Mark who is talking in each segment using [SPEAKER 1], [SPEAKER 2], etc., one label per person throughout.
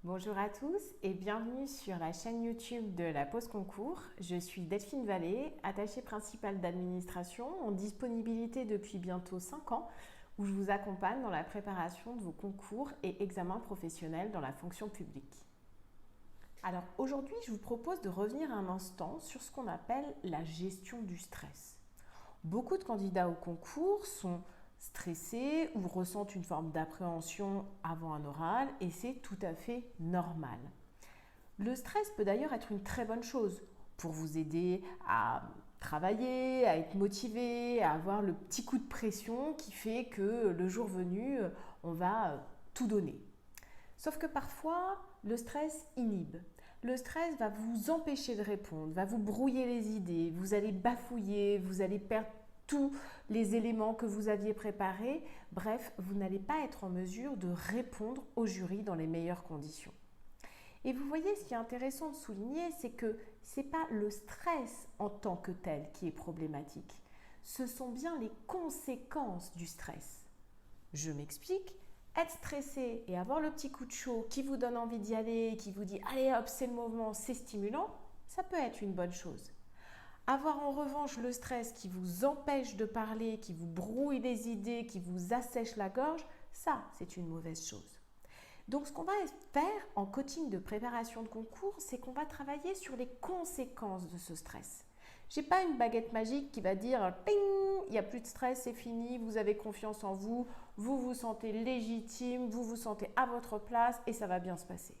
[SPEAKER 1] Bonjour à tous et bienvenue sur la chaîne YouTube de la Pause Concours. Je suis Delphine Vallée, attachée principale d'administration en disponibilité depuis bientôt 5 ans où je vous accompagne dans la préparation de vos concours et examens professionnels dans la fonction publique. Alors aujourd'hui, je vous propose de revenir un instant sur ce qu'on appelle la gestion du stress. Beaucoup de candidats au concours sont stressés ou ressentent une forme d'appréhension avant un oral et c'est tout à fait normal. Le stress peut d'ailleurs être une très bonne chose pour vous aider à travailler, à être motivé, à avoir le petit coup de pression qui fait que le jour venu, on va tout donner. Sauf que parfois, le stress inhibe. Le stress va vous empêcher de répondre, va vous brouiller les idées, vous allez bafouiller, vous allez perdre tous les éléments que vous aviez préparés. Bref, vous n'allez pas être en mesure de répondre au jury dans les meilleures conditions. Et vous voyez, ce qui est intéressant de souligner, c'est que ce n'est pas le stress en tant que tel qui est problématique. Ce sont bien les conséquences du stress. Je m'explique. Être stressé et avoir le petit coup de chaud qui vous donne envie d'y aller, qui vous dit « allez hop, c'est le moment, c'est stimulant », ça peut être une bonne chose. Avoir en revanche le stress qui vous empêche de parler, qui vous brouille les idées, qui vous assèche la gorge, ça, c'est une mauvaise chose. Donc, ce qu'on va faire en coaching de préparation de concours, c'est qu'on va travailler sur les conséquences de ce stress. Je n'ai pas une baguette magique qui va dire « ping », il n'y a plus de stress, c'est fini, vous avez confiance en vous, vous vous sentez légitime, vous vous sentez à votre place et ça va bien se passer.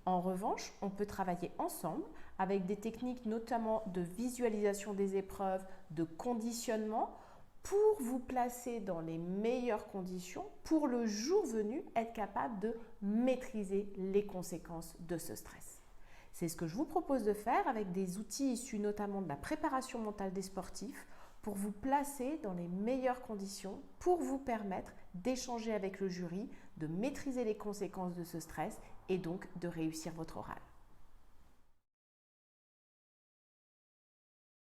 [SPEAKER 1] En revanche, on peut travailler ensemble avec des techniques notamment de visualisation des épreuves, de conditionnement pour vous placer dans les meilleures conditions pour le jour venu être capable de maîtriser les conséquences de ce stress. C'est ce que je vous propose de faire avec des outils issus notamment de la préparation mentale des sportifs pour vous placer dans les meilleures conditions pour vous permettre d'échanger avec le jury, de maîtriser les conséquences de ce stress et donc de réussir votre oral.